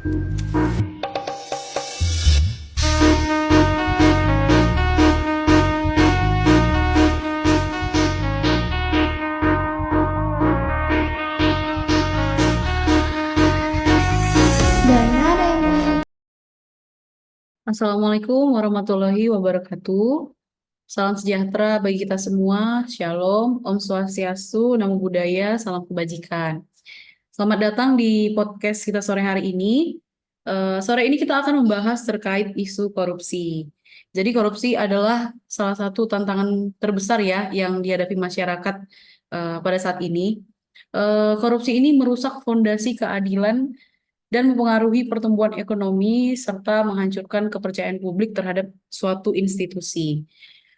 Assalamualaikum warahmatullahi wabarakatuh. Salam sejahtera bagi kita semua. Shalom, Om Swastiastu, Namo Buddhaya, salam kebajikan. Selamat datang di podcast kita sore hari ini. Sore ini kita akan membahas terkait isu korupsi. Jadi korupsi adalah salah satu tantangan terbesar ya yang dihadapi masyarakat pada saat ini. Korupsi ini merusak fondasi keadilan dan mempengaruhi pertumbuhan ekonomi serta menghancurkan kepercayaan publik terhadap suatu institusi,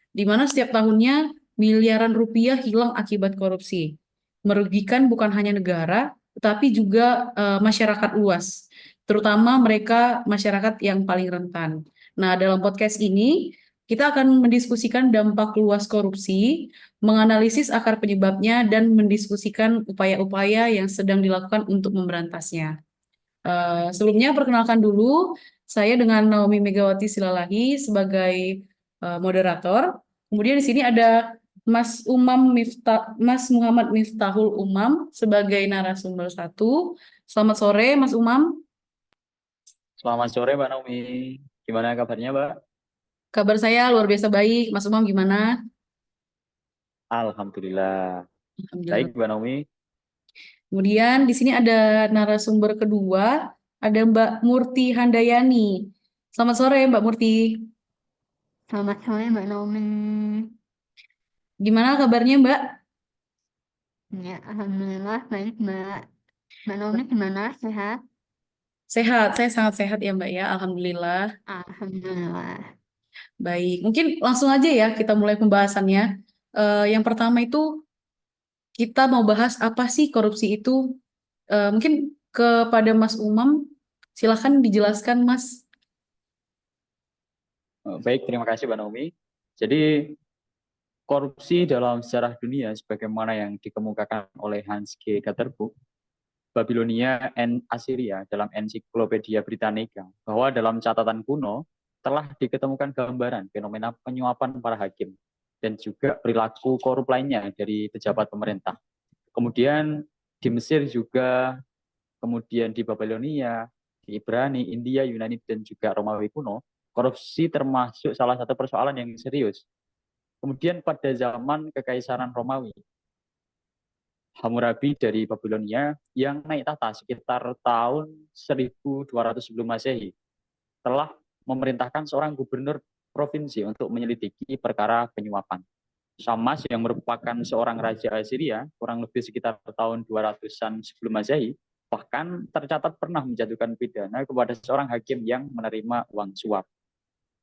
di mana setiap tahunnya miliaran rupiah hilang akibat korupsi, merugikan bukan hanya negara, tetapi juga masyarakat luas, terutama mereka masyarakat yang paling rentan. Nah, dalam podcast ini kita akan mendiskusikan dampak luas korupsi, menganalisis akar penyebabnya, dan mendiskusikan upaya-upaya yang sedang dilakukan untuk memberantasnya. Sebelumnya perkenalkan dulu, saya dengan Naomi Megawati Silalahi sebagai moderator. Kemudian di sini ada Mas Muhammad Miftahul Umam sebagai narasumber satu. Selamat sore, Mas Umam. Selamat sore Mbak Naomi. Gimana kabarnya Mbak? Kabar saya luar biasa baik. Mas Umam gimana? Alhamdulillah. Alhamdulillah. Baik Mbak Naomi. Kemudian di sini ada narasumber kedua, ada Mbak Murti Handayani. Selamat sore, Mbak Murti. Selamat sore Mbak Naomi. Gimana kabarnya, Mbak? Ya, Alhamdulillah baik Mbak. Mbak Naomi gimana? Sehat? Sehat, saya sangat sehat ya Mbak ya, Alhamdulillah. Alhamdulillah. Baik, mungkin langsung aja ya kita mulai pembahasannya. Yang pertama itu kita mau bahas apa sih korupsi itu? Mungkin kepada Mas Umam, silahkan dijelaskan Mas. Baik, terima kasih Mbak Naomi. Jadi korupsi dalam sejarah dunia sebagaimana yang dikemukakan oleh Hans G. Katterbuch, Babilonia and Assyria dalam Ensiklopedia Britannica, bahwa dalam catatan kuno telah diketemukan gambaran fenomena penyuapan para hakim dan juga perilaku korup lainnya dari pejabat pemerintah. Kemudian di Mesir juga, kemudian di Babilonia, di Ibrani, India, Yunani, dan juga Romawi kuno, korupsi termasuk salah satu persoalan yang serius. Kemudian pada zaman Kekaisaran Romawi, Hammurabi dari Babilonia yang naik tahta sekitar tahun 1200 sebelum Masehi telah memerintahkan seorang gubernur provinsi untuk menyelidiki perkara penyuapan. Shammas yang merupakan seorang raja Assyria kurang lebih sekitar tahun 200-an sebelum Masehi bahkan tercatat pernah menjatuhkan pidana kepada seorang hakim yang menerima uang suap.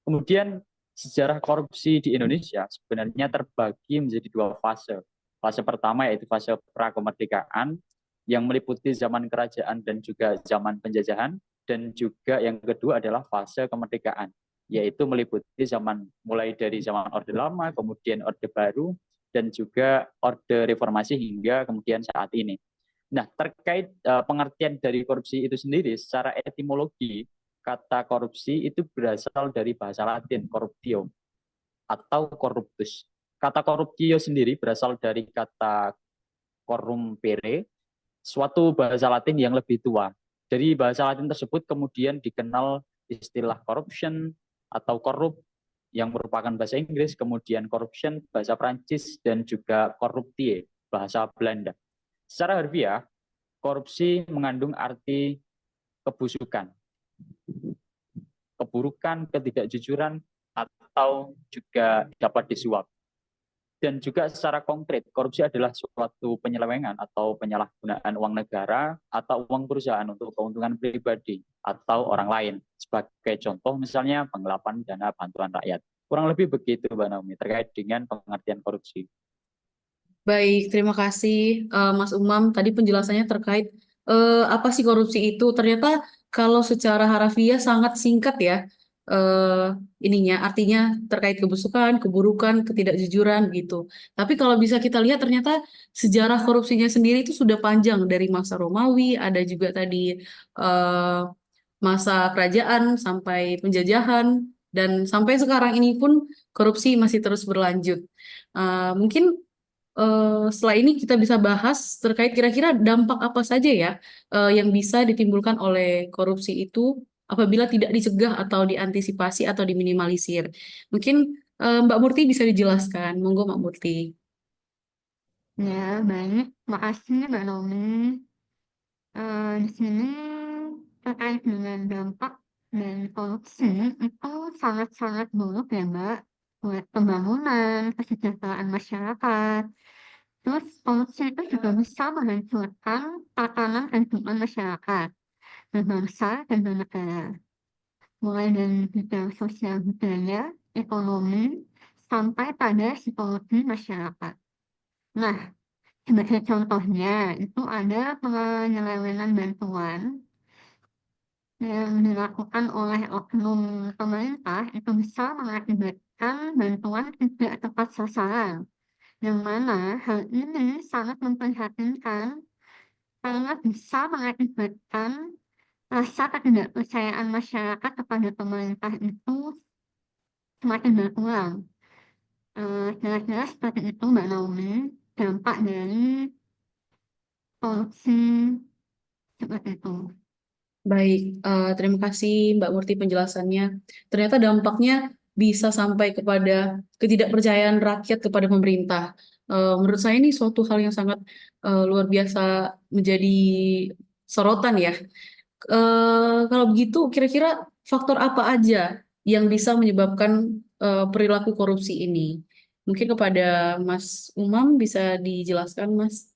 Kemudian sejarah korupsi di Indonesia sebenarnya terbagi menjadi dua fase. Fase pertama yaitu fase prakemerdekaan yang meliputi zaman kerajaan dan juga zaman penjajahan, dan juga yang kedua adalah fase kemerdekaan, yaitu meliputi zaman mulai dari zaman Orde Lama, kemudian Orde Baru, dan juga Orde Reformasi hingga kemudian saat ini. Nah, terkait pengertian dari korupsi itu sendiri, secara etimologi, kata korupsi itu berasal dari bahasa Latin, corruptio, atau corruptus. Kata corruptio sendiri berasal dari kata corrumpere, suatu bahasa Latin yang lebih tua. Dari bahasa Latin tersebut kemudian dikenal istilah corruption atau korup yang merupakan bahasa Inggris, kemudian corruption bahasa Prancis, dan juga corruptie bahasa Belanda. Secara harfiah, korupsi mengandung arti kebusukan, keburukan, ketidakjujuran, atau juga dapat disuap. Dan juga secara konkret, korupsi adalah suatu penyelewengan atau penyalahgunaan uang negara atau uang perusahaan untuk keuntungan pribadi atau orang lain. Sebagai contoh misalnya penggelapan dana bantuan rakyat. Kurang lebih begitu Mbak Naomi terkait dengan pengertian korupsi. Baik, terima kasih Mas Umam. Tadi penjelasannya terkait apa sih korupsi itu. Ternyata kalau secara harafiah sangat singkat ya eh, ininya, artinya terkait kebusukan, keburukan, ketidakjujuran gitu. Tapi kalau bisa kita lihat ternyata sejarah korupsinya sendiri itu sudah panjang dari masa Romawi, ada juga tadi eh, masa kerajaan sampai penjajahan dan sampai sekarang ini pun korupsi masih terus berlanjut. Mungkin setelah ini kita bisa bahas terkait kira-kira dampak apa saja ya yang bisa ditimbulkan oleh korupsi itu apabila tidak dicegah atau diantisipasi atau diminimalisir. Mungkin Mbak Murti bisa dijelaskan. Monggo Mbak Murti. Ya, baik. Makasih Mbak Naomi. Di sini terkait dengan dampak dari korupsi itu sangat-sangat buruk ya Mbak buat pembangunan, kesejahteraan masyarakat. Terus korupsi itu juga bisa menghancurkan tatanan kehidupan masyarakat, berbangsa dan bernegara. Mulai dari bidang sosial budaya, ekonomi, sampai pada psikologi masyarakat. Nah, sebagai contohnya, itu ada penyelewengan bantuan yang dilakukan oleh oknum pemerintah itu bisa mengakibatkan bantuan tidak tepat sasaran, yang mana hal ini sangat memprihatinkan karena bisa mengakibatkan rasa ketidakpercayaan masyarakat kepada pemerintah itu semakin berkurang. Kira-kira seperti itu Mbak Naomi, dampak dari korupsi seperti itu. Baik, terima kasih Mbak Murti penjelasannya. Ternyata dampaknya bisa sampai kepada ketidakpercayaan rakyat kepada pemerintah. Menurut saya ini suatu hal yang sangat luar biasa menjadi sorotan ya. Kalau begitu, kira-kira faktor apa aja yang bisa menyebabkan perilaku korupsi ini? Mungkin kepada Mas Umam bisa dijelaskan, Mas.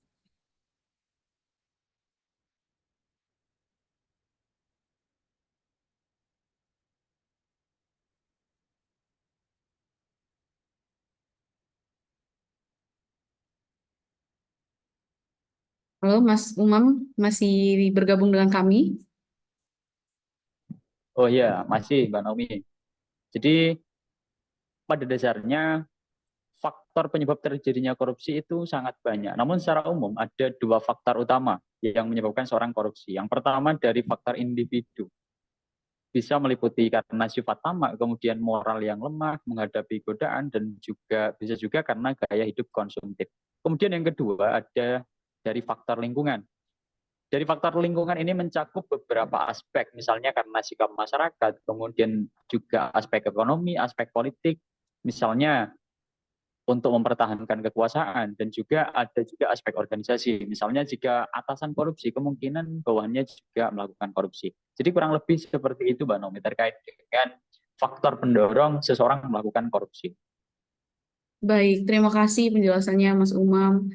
Halo, Mas Umam, masih bergabung dengan kami? Oh iya, masih Mbak Naomi. Jadi pada dasarnya faktor penyebab terjadinya korupsi itu sangat banyak. Namun secara umum ada dua faktor utama yang menyebabkan seorang korupsi. Yang pertama dari faktor individu. Bisa meliputi karena sifat tamak, kemudian moral yang lemah menghadapi godaan, dan juga bisa juga karena gaya hidup konsumtif. Kemudian yang kedua ada dari faktor lingkungan. Dari faktor lingkungan ini mencakup beberapa aspek, misalnya karena sikap masyarakat, kemudian juga aspek ekonomi, aspek politik, misalnya untuk mempertahankan kekuasaan, dan juga ada juga aspek organisasi. Misalnya jika atasan korupsi, kemungkinan bawahannya juga melakukan korupsi. Jadi kurang lebih seperti itu Mbak Nomi terkait dengan faktor pendorong seseorang melakukan korupsi. Baik, terima kasih penjelasannya Mas Umam.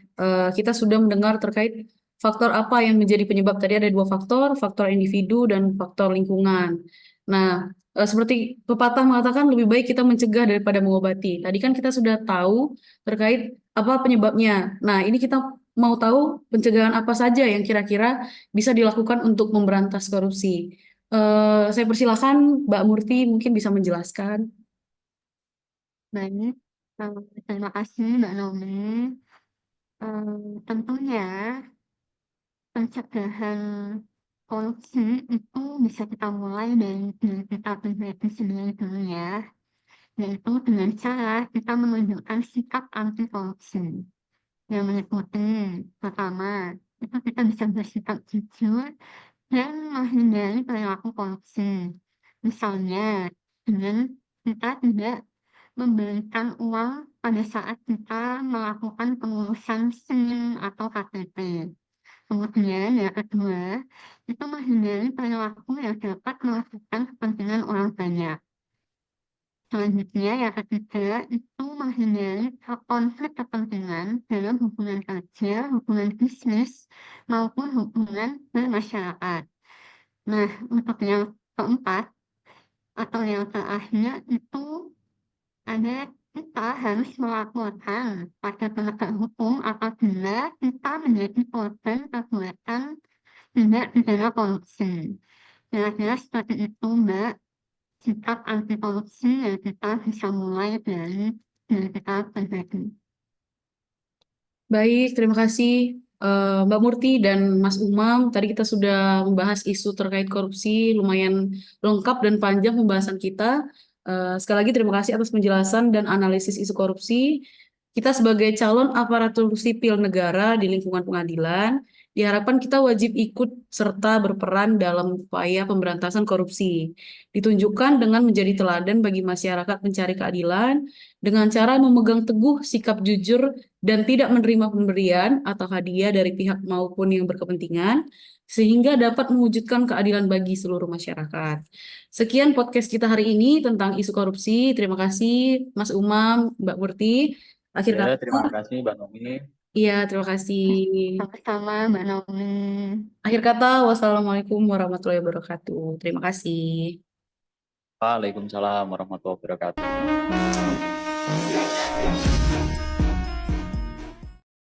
Kita sudah mendengar terkait faktor apa yang menjadi penyebab. Tadi ada dua faktor, faktor individu dan faktor lingkungan. Nah, seperti pepatah mengatakan lebih baik kita mencegah daripada mengobati. Tadi kan kita sudah tahu terkait apa penyebabnya. Nah, ini kita mau tahu pencegahan apa saja yang kira-kira bisa dilakukan untuk memberantas korupsi. Saya persilakan Mbak Murti mungkin bisa menjelaskan. Baik, terima kasih Mbak Naomi. Tentunya pencegahan korupsi itu bisa kita mulai dari diri kita pribadi sendiri dulu ya, yaitu dengan cara kita menunjukkan sikap anti korupsi yang meliputi pertama, itu kita bisa bersikap jujur dan menghindari perilaku korupsi. Misalnya, dengan kita tidak memberikan uang pada saat kita melakukan pengurusan SIM atau KTP. Kemudian yang kedua, itu menghindari perilaku yang dapat merugikan kepentingan orang banyak. Selanjutnya yang ketiga, itu menghindari konflik kepentingan dalam hubungan kerja, hubungan bisnis, maupun hubungan bermasyarakat. Nah, untuk yang keempat atau yang terakhir itu ada kita harus melaporkan pada penegak hukum apabila kita menjadi korban perbuatan tindak pidana korupsi. Kira-kira seperti itu, Mbak, sikap anti korupsi yang kita bisa mulai dari diri kita pribadi. Baik, terima kasih Mbak Murti dan Mas Umam. Tadi kita sudah membahas isu terkait korupsi, lumayan lengkap dan panjang pembahasan kita. Sekali lagi terima kasih atas penjelasan dan analisis isu korupsi. Kita sebagai calon aparatur sipil negara di lingkungan pengadilan, diharapkan kita wajib ikut serta berperan dalam upaya pemberantasan korupsi. Ditunjukkan dengan menjadi teladan bagi masyarakat mencari keadilan dengan cara memegang teguh sikap jujur dan tidak menerima pemberian atau hadiah dari pihak maupun yang berkepentingan, sehingga dapat mewujudkan keadilan bagi seluruh masyarakat. Sekian podcast kita hari ini tentang isu korupsi. Terima kasih, Mas Umam, Mbak Murti. Akhir Ya, kata, terima kasih Mbak Nomi. iya, terima kasih. Sama-sama Mbak Naomi. Akhir kata, wassalamualaikum warahmatullahi wabarakatuh. Terima kasih. Waalaikumsalam warahmatullahi wabarakatuh.